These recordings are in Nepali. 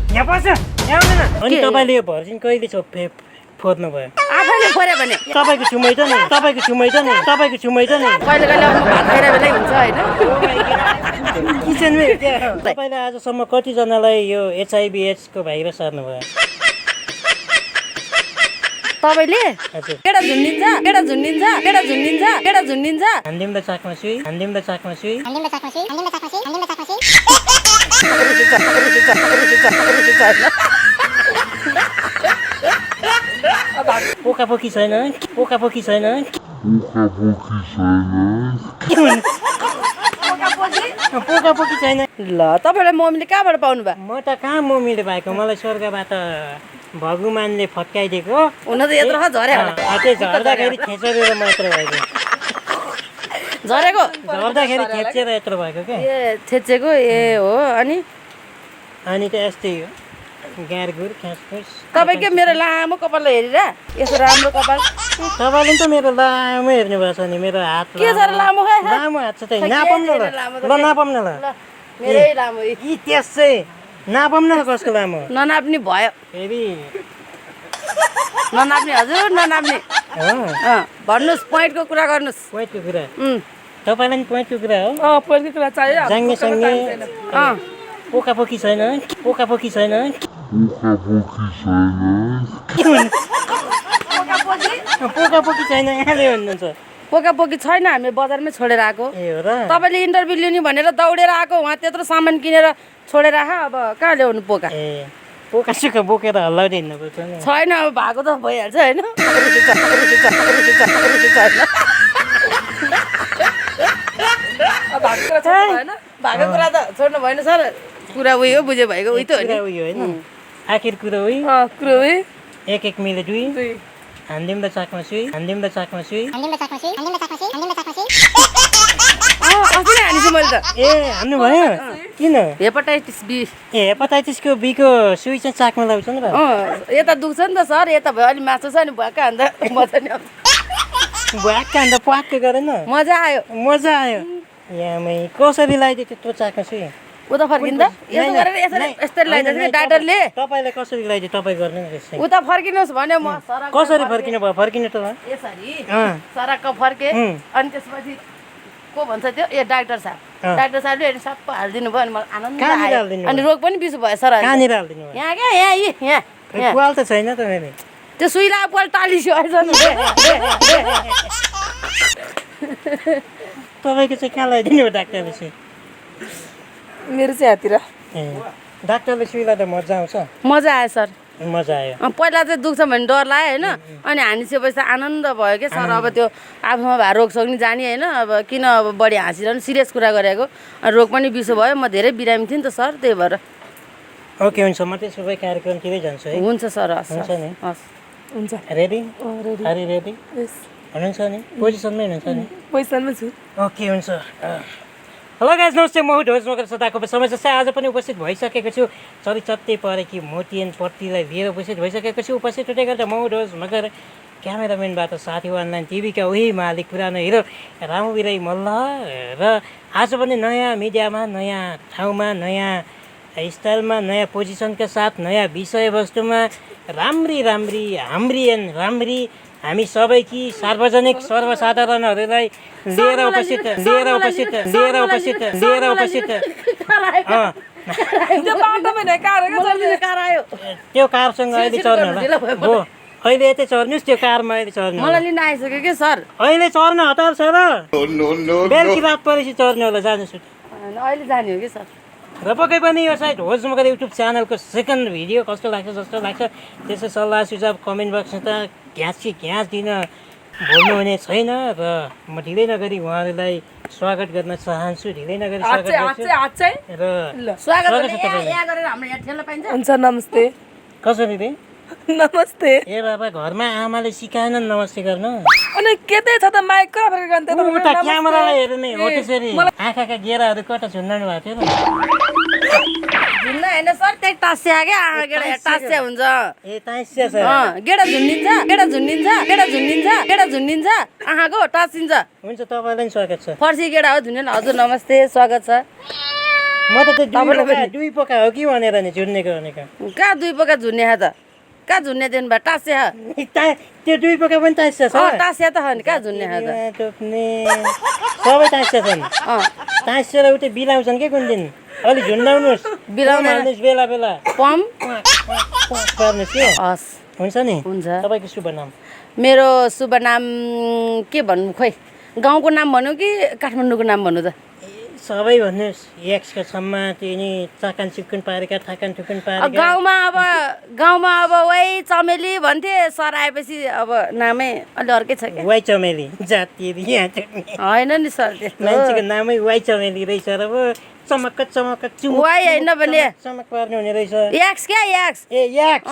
यहाँ पर्छ यहाँ आउँदैन अनि तपाईँले यो भर्जिन कहिले फोर्नु भयो आफैले फोर्यो भने तपाईँको छुमै त नि तपाईँको छुमै त नि तपाईँको छुमै त नि कहिले कहिले अब भात खाएर बेलै हुन्छ होइन किचनमै तपाईँले आजसम्म कतिजनालाई यो एचआइभी एड्सको भाइरस सार्नुभयो तपाईँले केटा झुन्डिन्छ केटा झुन्डिन्छ केटा झुन्डिन्छ केटा झुन्डिन्छ हान्दिमलाई चाकमा सुई हान्दिमलाई चाकमा सुई पोकापोकी छैन पोकापोकी छैन पोकापोकी छैन ल तपाईँलाई मम्मीले कहाँबाट पाउनु भयो म त कहाँ मम्मीले भएको मलाई स्वर्गबाट भगवानले फट्काइदिएको हुन त यत्रो झरे होला त्यो झर्दाखेरि खेचेर मात्र भएको झरेको झर्दाखेरि खेचेर यत्रो भएको क्या ए छेचेको ए हो अनि अनि त यस्तै हो ग्यारगुर ख्यासखुस तपाईँ के मेरो लामो कपाललाई हेरेर यसो राम्रो कपाल तपाईँले त मेरो लामो हेर्नु भएको छ नि मेरो हात के छ लामो खै लामो हात छ त नापौँ न ल नापौँ न ल मेरै लामो यी त्यसै नापौँ न कसको लामो ननाप्ने भयो फेरि ननाप्ने हजुर ननाप्ने भन्नुहोस् पोइन्टको कुरा गर्नुहोस् पोइन्टको कुरा तपाईँलाई नि पोइन्टको कुरा हो पोइन्टको कुरा चाहियो जाङ्गे सङ्गे पोकापोकी छैन पोकापोकी छैन पोकापोकी छैन यहाँले भन्नुहुन्छ पोकापोकी छैन हामी बजारमै छोडेर आएको ए हो र तपाईँले इन्टरभ्यू लिनु भनेर दौडेर आएको उहाँ त्यत्रो सामान किनेर छोडेर आएको अब कहाँ ल्याउनु पोका ए पोका सुका बोकेर हल्लाउँदै हिँड्नुपर्छ नि छैन अब भएको त भइहाल्छ होइन भएको कुरा त छोड्नु भएन सर कुरा उयो बुझ्यो भएको उयो त हो नि उयो होइन आखिर कुरो उही कुरो उयो एक एक मिले दुई हान्दिमलाई चाकमा सुई हान्दिमलाई चाकमा सुई अस्ति नै हानिछु मैले त ए हान्नु भयो किन हेपाटाइटिस बी ए हेपाटाइटिसको बीको सुई चाहिँ चाकमा लाउँछ नि त यता दुख्छ नि त सर यता भयो अलिक मासु छ नि भुवाक्क हान्दा मजा नि आउँछ भ्याक्क हान्दा प्वाक्क गरेन मजा आयो मजा आयो यामै कसरी लगाइदियो त्यत्रो चाकमा सुई उता फर्किँदा यसो गरेर यसरी यस्तरी लगाइदिन्छ कि डाक्टरले तपाईँलाई कसरी लगाइदियो तपाईँ गर्ने नि त्यसै उता फर्किनुहोस् भन्यो म सरक कसरी फर्किनु भयो फर्किनु त यसरी सरक्क फर्के अनि त्यसपछि को भन्छ त्यो ए डाक्टर साहबले अनि सबै हालिदिनु भयो अनि मलाई आनन्द आयो अनि रोग पनि बिसो भयो सर कहाँनिर हालिदिनु भयो यहाँ क्या यहाँ पाल त छैन त मैले त्यो सुई लगाएको पाल टालिसो आएछ तपाईँको चाहिँ कहाँ लगाइदिनु हो डाक्टरले सुई मेरो चाहिँ हातिर ए डाक्टरले सुई लाँदा मजा आउँछ मजा आयो सर मजा आयो पहिला चाहिँ दुख्छ भने डर लाग्यो होइन अनि हानिसकेपछि त आनन्द भयो क्या सर अब त्यो आफूमा भए रोग सोग नि जाने होइन अब किन अब बढी हाँसिरहनु सिरियस कुरा गरेको रोग पनि बिसो भयो म धेरै बिरामी थिएँ नि त सर त्यही भएर ओके हुन्छ म त्यसो भए कार्यक्रमतिरै जान्छु है हुन्छ सर हस् हुन्छ नि हस् हुन्छ रेडी आर यु रेडी हुनुहुन्छ नि पोजिसनमै हुनुहुन्छ नि पोजिसनमै छु ओके हुन्छ हेलो गाइज नमस्ते म ढोज मगर सदाको समय जस्तै आज पनि उपस्थित भइसकेको छु चरिचत्तै परेकी मोतियन पट्टीलाई लिएर उपस्थित भइसकेको छु उपस्थित हुँदै गर्दा म ढोज मगर क्यामेराम्यानबाट साथी अनलाइन टिभीका उही मालिक पुरानो हिरो रामु बिराई मल्ल र आज पनि नयाँ मिडियामा नयाँ ठाउँमा नयाँ स्टाइलमा नयाँ पोजिसनका साथ नयाँ विषयवस्तुमा राम्री राम्री हामी सबैकी सार्वजनिक सर्वसाधारणहरूलाई लिएर उपस्थित त्यो कारसँग अहिले चढ्नु होला हो अहिले यतै चढ्नुहोस् त्यो कारमा अहिले चढ्नु मलाई लिन आइसक्यो कि सर अहिले चढ्न हतार छ र बेलुकी रात परेपछि चढ्नु होला जानुहोस् अहिले जाने हो कि सर र पक्कै पनि यो साइड होज मगर युट्युब च्यानलको सेकेन्ड भिडियो कस्तो लाग्छ जस्तो लाग्छ त्यसै सल्लाह सुझाव कमेन्ट बक्समा त घ्यास दिन भुल्नुहुने छैन र म ढिलै नगरी उहाँहरूलाई स्वागत गर्न चाहन्छु ढिलै नगरी स्वागत गर्छु र हुन्छ नमस्ते कसरी रे नमस्ते ए बाबा घरमा आमाले सिकाएनन् नमस्ते गर्न अनि के छ त माइक कहाँ फर्केर गर्नु त उता क्यामेरालाई हेर्ने हो त्यसरी आँखाका गेराहरू कता झुन्डाउनु भएको थियो झुन्ना होइन सर त्यही टास्या क्या आँखा गेडा टास्या हुन्छ ए टास्या छ गेडा झुन्डिन्छ आँखाको टाँसिन्छ हुन्छ तपाईँलाई स्वागत छ फर्सी गेडा हो झुन्ने हजुर नमस्ते स्वागत छ म त दुई पोका हो कि भनेर नि झुन्नेको भनेको कहाँ दुई पोका झुन्ने त कहाँ झुन्ने दिनु भयो टास्या त्यो दुई पोका पनि टास्या छ टास्या त हो नि कहाँ झुन्ने त सबै टास्या छन् टास्या र उतै बिलाउँछन् के कुन दिन अलि झुन्डाउनुहोस् बिलाउनुहोस् बेला बेला पम गर्नुहोस् के हस् हुन्छ नि हुन्छ तपाईँको शुभ नाम मेरो शुभ नाम के भन्नु खोइ गाउँको नाम भन्नु कि काठमाडौँको नाम भन्नु त सबै भन्नुहोस् एक्सको सम्म त्यो नि चाकान चुक्कुन पारेका थाकान ठुकुन पारेका गाउँमा अब वै चमेली भन्थे सर आएपछि अब नामै अलि अर्कै छ क्या वाइ चमेली जाति होइन नि सर मान्छेको नामै वाइ चमेली रहेछ र चमक्क चमक्क वाइ होइन भने चमक पार्ने हुने रहेछ एक्स क्या एक्स ए एक्स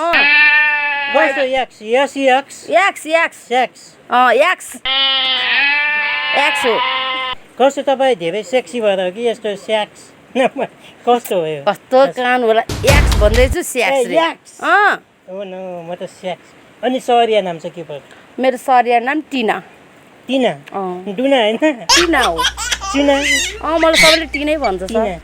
कस्तो X yes X X X X X X हो कस्तो तपाईँ धेरै सेक्सी भएर हो कि यस्तो स्याक्स कस्तो हो यो कस्तो कान होला एक्स भन्दैछु स्याक्स रे हो न म त स्याक्स अनि सरिया नाम चाहिँ के पर्छ मेरो सरिया नाम टिना टिना डुना होइन टिना हो टिना मलाई सबैले टिनै भन्छ सर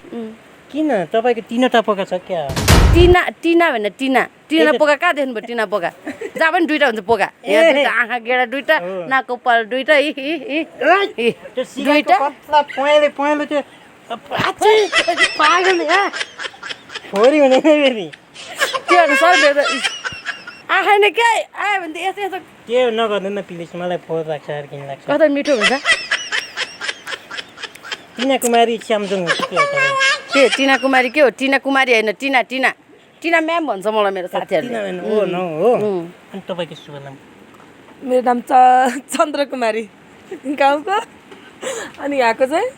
किन तपाईँको तिनो टपका छ क्या टिना टिना भने टिना टिना पोका कहाँ देख्नुभयो टिना पोका जहाँ पनि दुइटा हुन्छ पोका यहाँ आँखा गेडा दुइटा नाकको पाल दुइटा दुइटा पहेँलो त्यो पागल छोरी हुने फेरि त्यो सर आँखा नै क्या आयो भने त यस्तो यस्तो त्यो नगर्नु न प्लिज मलाई फोहोर लाग्छ अरू किन लाग्छ कता मिठो हुन्छ टिना कुमारी स्यामजुङ के टिना कुमारी के हो टिना कुमारी होइन टिना टिना टिना म्याम भन्छ मलाई मेरो साथीहरूले हो न हो अनि तपाईँको शुभ नाम मेरो नाम चन्द्र कुमारी गाउँको अनि यहाँको चाहिँ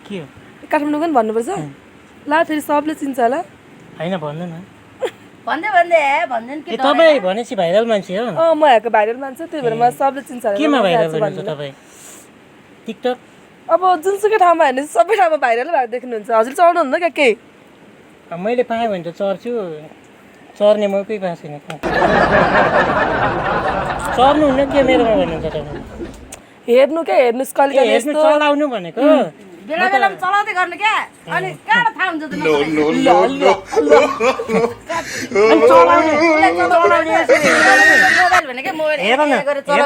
के हो काठमाडौँको पनि भन्नुपर्छ ला फेरि सबले चिन्छ होला होइन भन्नु न भन्दैन तपाईँ भनेपछि भाइरल मान्छे हो म यहाँको भाइरल मान्छे त्यही भएर मलाई सबले चिन्छ केमा भाइरल हुनुहुन्छ तपाईँ टिकटक अब जुनसुकै ठाउँमा हेर्ने सबै ठाउँमा भाइरल भएर देख्नुहुन्छ हजुर चढ्नुहुन्न क्या केही मैले पाएँ भने त चढ्छु चढ्ने मौकै पाएको छैन चढ्नुहुन्न के मेरोमा भन्नुहुन्छ तपाईँ हेर्नु क्या हेर्नुहोस् कहिले हेर्नु चलाउनु भनेको बेला बेलामा चलाउँदै गर्नु क्या अनि कहाँ थाहा हुन्छ हेर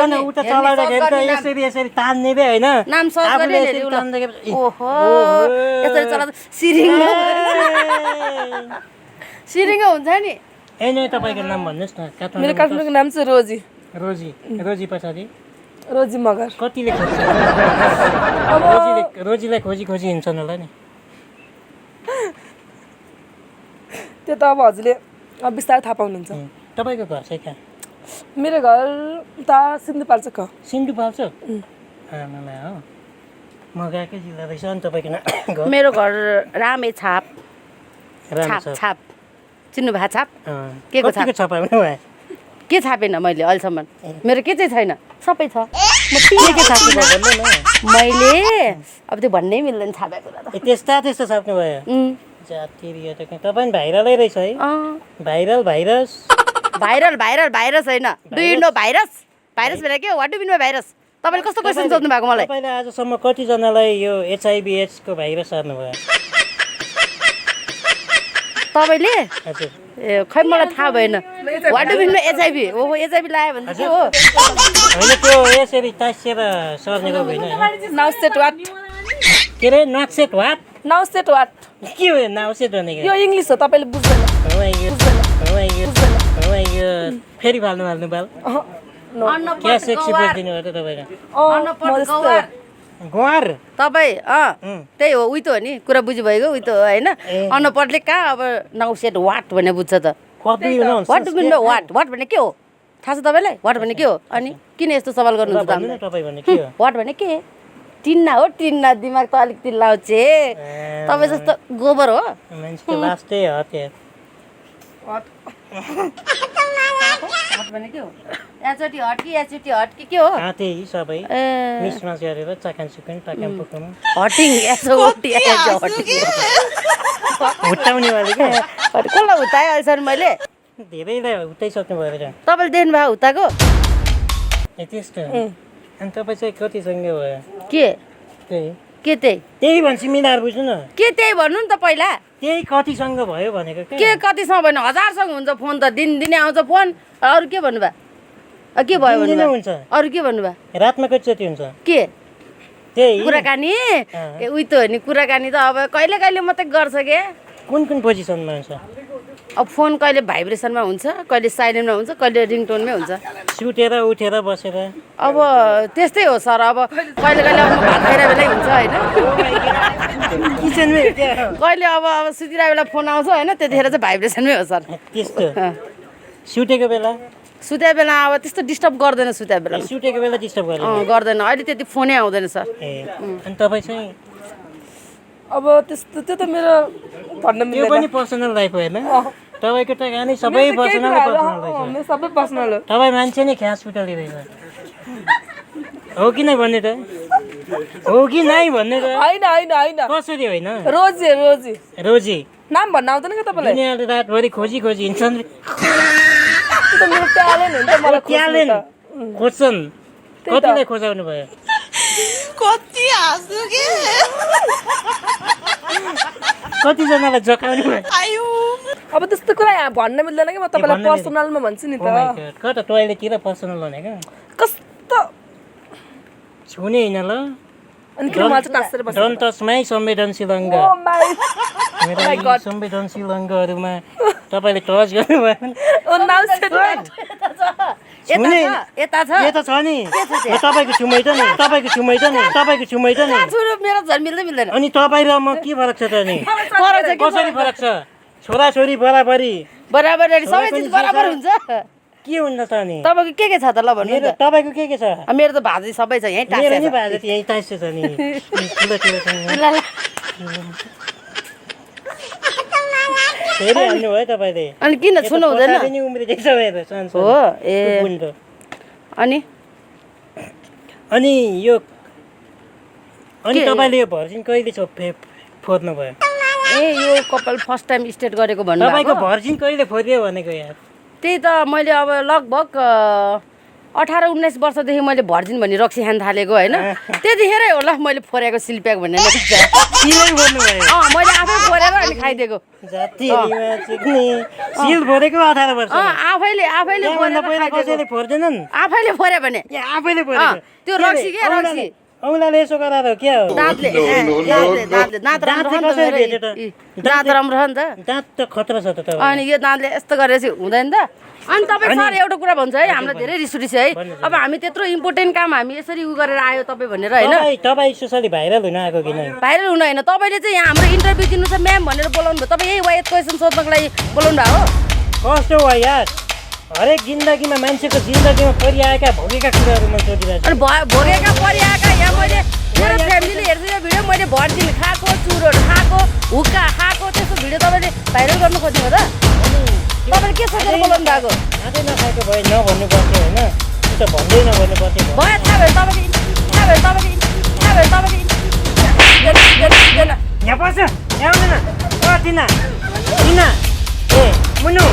न उता चलाउँदाखेरि त यसरी यसरी तान्ने बे होइन नाम सर्च गरेर ओहो यसरी चलाउँदा सिरिङ हुन्छ नि ए नै तपाईँको नाम भन्नुहोस् न मेरो काठमाडौँको नाम चाहिँ रोजी रोजी रोजी पछाडि रोजी मगर कतिले खोज्छ रोजीलाई खोजी खोजी हिँड्छन् होला नि त्यो त अब हजुरले बिस्तारै थाहा पाउनुहुन्छ तपाईँको घर चाहिँ कहाँ मेरो घर त सिन्धुपाल्चोक हो सिन्धुपाल्चोक आमामा हो मगाकै जिल्ला रहेछ अनि तपाईँको मेरो घर रामे छाप छाप चिन्नु भएको छाप के को छाप के छापेन मैले अहिलेसम्म मेरो के चाहिँ छैन सबै छ मैले अब त्यो भन्नै मिल्दैन छापेको त्यस्तो छाप्नु भयो जातिरिया त तपाईँ भाइरलै रहेछ है viral virus viral viral virus होइन do you know virus virus भनेर के हो what do mean by virus तपाईँले कस्तो क्वेसन सोध्नु भएको मलाई तपाईँले आजसम्म कतिजनालाई यो एचआइभी एड्सको भाइरस सार्नु भयो तपाईँले हजुर ए खै मलाई थाहा भएन व्हाट डु मिन एचआइभी ओहो एचआइभी लाग्यो भने के हो होइन त्यो यसरी तासेर सर्ने रोग होइन नाउसेट वाट के अरे नाक्सेट वाट नाउसेट वाट के हो नाउसेट भनेको यो इङ्ग्लिस हो तपाईँले बुझ्दैन फेरि फाल्नु बाल क्या सेक्सी बोलिदिनु भयो त तपाईँको गुहार तपाईँ त्यही हो उही त हो नि कुरा बुझ्नुभएको उही त हो होइन अनपढले कहाँ अब नाउसेट वाट भनेर बुझ्छ त what do mean what what भने के हो थाहा छ तपाईँलाई वाट भने के हो अनि किन यस्तो सवाल गर्नुहुन्छ वाट भने के टिन्ना हो टिन्ना दिमाग त अलिकति लाउँछे तपाईँ जस्तो गोबर हो लास्टै हो भने के हो याचोटी हटकी के हो त्यही सबै मिसमास गरेर चाकान सुकान पाकान पुकान हटिङ याचोटी हटिङ हुट्टाउने वाले क्या कसलाई हुत्ताएँ अहिलेसम्म मैले धेरैलाई हुट्टाइसक्नु भयो र तपाईँले देख्नुभयो हुत्ताको ए त्यस्तो अनि तपाईँ चाहिँ कतिसँग भयो के त्यही त्यही भन्छु मिलाएर बुझ्नु न के त्यही भन्नु नि त पहिला त्यही कतिसँग भयो भनेको के कतिसँग भन्नु 1000सँग हुन्छ फोन त दिनदिनै आउँछ फोन अरू के भन्नुभयो के भयो दिनदिनै भन्नुभयो हुन्छ अरू के भन्नुभयो रातमा कतिचोटि हुन्छ के त्यही कुराकानी ए उही त हो नि कुराकानी त अब कहिले कहिले मात्रै गर्छ के कुन पोजिसनमा हुन्छ अब फोन कहिले भाइब्रेसनमा हुन्छ कहिले साइलेन्टमा हुन्छ कहिले रिङटोनमै हुन्छ सुतेर उठेर बसेर अब त्यस्तै हो सर अब कहिले कहिले अब भात खाइरहेको बेलै हुन्छ होइन किचनमै कहिले अब सुतिरहेको बेला फोन आउँछ होइन त्यतिखेर चाहिँ भाइब्रेसनमै हो सर त्यस्तो सुतेको बेला सुत्या बेला अब त्यस्तो डिस्टर्ब गर्दैन सुत्या बेला सुतेको बेला डिस्टर्ब गर्दैन गर्दैन अहिले त्यति फोनै आउँदैन सर ए अनि तपाईँ चाहिँ अब त्यस्तो त्यो त मेरो भन्न त्यो पनि पर्सनल लाइफ होइन तपाईँको त गानै सबै पर्सनल मेरो सबै पर्सनल हो तपाईँ मान्छे नै ख्यास उठालिरहेछ हो कि नै भन्ने त हो कि नै भन्ने त होइन होइन होइन कसरी होइन रोजी रोजी रोजी नाम भन्न आउँदैन क्या तपाईँलाई दुनियाँले रातभरि खोजी हिँड्छन् त्यो त मेरो ट्यालेन्ट हो नि त मलाई ट्यालेन्ट खोज्छन् कतिलाई खोजाउनु भयो कति हाँस्नु के कतिजनालाई जकाउनु भयो अब त्यस्तो कुरा यहाँ भन्न मिल्दैन कि म तपाईँलाई पर्सनलमा भन्छु नि त कता टोइलेटतिर पर्सनल भनेको कस्तो छुने होइन ल अनि किन मलाई चाहिँ टाँसेर बस्छ डन टचमै संवेदनशील अङ्ग ओ माई मेरो संवेदनशील अङ्गहरूमा तपाईँले टच गर्नुभयो ओ नाउ छुने यता छ यता छ नि तपाईँको छुमै त नि तपाईँको छुमै त नि तपाईँको छुमै त नि छुनु मेरो झन् मिल्दै मिल्दैन अनि तपाईँ र म के फरक छ त नि कसरी फरक छ छोराछोरी बराबरी बराबर सबै चिज बराबर हुन्छ के हुन्छ त नि तपाईँको के छ त ल भन्नु मेरो तपाईँको के छ मेरो त भाजी सबै छ यहीँ मेरो नि टाँसेको बाजे यही टाइस छ नि ठुलो ठुलो फेरि हाल्नु भयो तपाईँले अनि किन छुनु हुँदैन नि उम्रिँदैछ मेरो सानो हो ए बुन्डो अनि यो अनि तपाईँले यो भर्जिन कहिले फोर्नु भयो ए यो कपाल फर्स्ट टाइम स्टेट गरेको भन्नु तपाईँको भर्जिन कहिले फोर्यो भनेको यार त्यही त मैले अब लगभग 18-19 वर्षदेखि मैले भर्जिन भन्ने रक्सी खान थालेको होइन त्यतिखेरै होला मैले फोरेको सिलप्याक भन्ने मैले आफै फोरेर अनि खाइदिएको सिल फोरेको 18 वर्ष आफैले फोर्दैनन् आफैले फोरे भने आफैले फोरेको त्यो रक्सी के रक्सी औँलाले यसो गराएर के हो दाँतले दाँत राम्रो छ नि त दाँत त खतरा छ त तपाईँ अनि यो दाँतले यस्तो गरेर चाहिँ हुँदैन त अनि तपाईँ सर एउटा कुरा भन्छ है हामीलाई धेरै रिस उठिन्छ है अब हामी त्यत्रो इम्पोर्टेन्ट काम हामी यसरी उ गरेर आयो तपाईँ भनेर होइन तपाईँ सोसली भाइरल हुन आएको किन भाइरल हुन होइन तपाईँले चाहिँ यहाँ हाम्रो इन्टरभ्यू दिनु छ म्याम भनेर बोलाउनु भयो तपाईँ यही वायद क्वेसन सोध्नको लागि बोलाउनु भएको हो कस्तो हो यार हरेक जिन्दगीमा मान्छेको जिन्दगीमा परिआएका भोगेका कुराहरू म सोधिरहेको अनि भोगेका परिआएका यहाँ मैले मेरो फ्यामिलीले हेर्छु यो भिडियो मैले भर्जिन खाएको चुरोहरू खाएको हुक्का खाएको त्यस्तो भिडियो तपाईँले भाइरल गर्नु खोज्नु हो त तपाईँले के सोचेर बोलाउनु भएको खाँदै नखाएको भए नभन्नु पर्थ्यो होइन त्यो त भन्दै नभन्नु पर्थ्यो भयो थाहा भयो तपाईँले यहाँ पर्छ यहाँ आउँदैन ओ तिना ए मुनु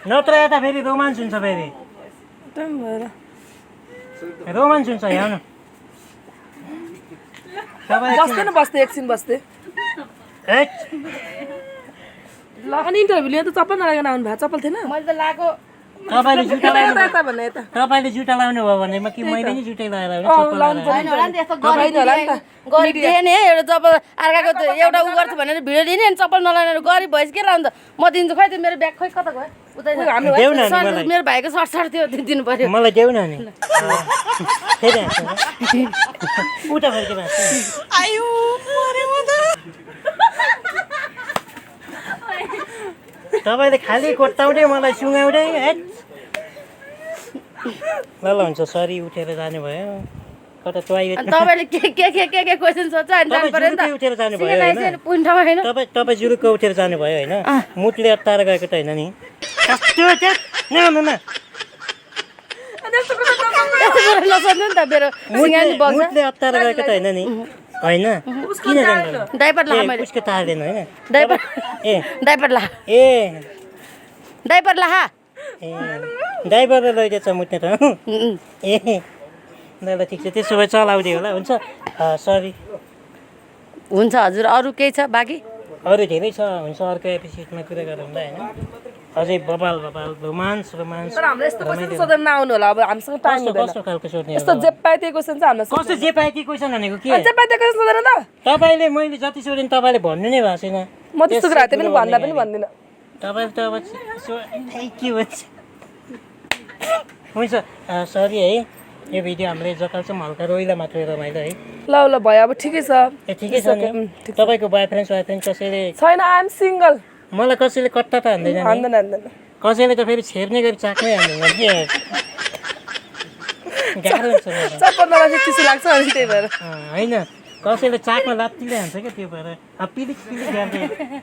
नत्र यता फेरि रोमान्स हुन्छ फेरि रोमान्स हुन्छ यहाँ बस्दैन बस्दै एकछिन बस्दै अनि इन्टरभ्यू लिएर त चप्पल नलागेर आउनु भएको चप्पल थिएन मैले त लगाएको तपाईँले जुत्ता यता भन्ने यता तपाईँले जुत्ता लाउनु भयो भने कि मैले नि जुत्तै लगाएर गरिब देखेँ नि एउटा चप्पल अर्काको एउटा उ गर्छु भनेर भिडियो दिने अनि चप्पल नलाएर गरिब भएपछि के लाउनु त म दिन्छु खै त्यो मेरो ब्याग खै कता गयो उतै मेरो भाइको सर्ट थियो दिनु पर्यो मलाई देऊ न नि फेरि उता फर्केर तपाईँले खालि कोट्टाउँदै मलाई सुँगाउँदै ल हुन्छ सरी उठेर जानुभयो कता टोइलेट तपाईँले के क्वेसन सोध्छ अनि जानु पर्यो नि त उठेर जानुभयो तपाईँ जुरुक्क उठेर जानुभयो होइन मुटले अत्ताएर गएको त होइन नि नसोध्नु नि त मेरो मुटले अत्ताएर गएको त होइन नि होइन किन जानु डाइपर ला मैले उसको तार्दैन होइन डाइपर ए डाइपर ला ए डाइपर ला ए ड्राइभरले लैजान्छ मुट्ने त ए ल ल ठिक छ त्यसो भए चलाउँदै होला हुन्छ सरी हुन्छ हजुर अरू केही छ बाँकी अरू धेरै छ हुन्छ अर्को एपिसोडमा कुरा गरौँ ल होइन अझै बबाल रोमान्स तर हाम्रो यस्तो क्वेसन सोधेर नआउनु होला अब हामीसँग टाइम हुँदैन कस्तो खालको सोध्ने यस्तो जे पाए त्यही क्वेसन चाहिँ हामीलाई कस्तो जे पाए कि क्वेसन भनेको के जे पाए त्यही क्वेसन सोधेर त तपाईँले मैले जति सोधेँ तपाईँले भन्नु नै भएको छैन म त्यस्तो कुरा त्यही पनि भन्दा पनि भन्दिनँ तपाईँले त अब के भन्छ हुन्छ सरी है यो भिडियो हामीले जकाल्छौँ हल्का रोइला मात्रै रमाइलो है ल ल भयो अब ठिकै छ ए ठिकै छ नि तपाईँको बोयफ्रेन्ड कसैले छैन आइ एम सिङ्गल मलाई कसैले कट्टा त हान्दैन नि हान्दैन हान्दैन कसैले त फेरि छेर्ने गरी चाक्नै हान्दैन के गाह्रो हुन्छ मलाई चप्पल नलाग्छ चिसो लाग्छ अनि त्यही भएर होइन कसैले चाकमा लात्तिले हान्छ क्या त्यो भएर अब पिलिक पिलिक गर्दै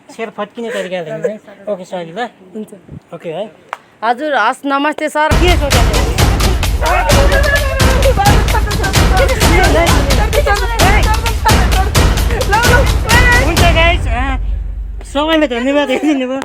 छेर फट्किने तरिकाले हुन्छ ओके सरी ल हुन्छ ओके है हजुर हस् नमस्ते सर के सोध्नु हुन्छ गाइस सबैले धन्यवाद दिनुभयो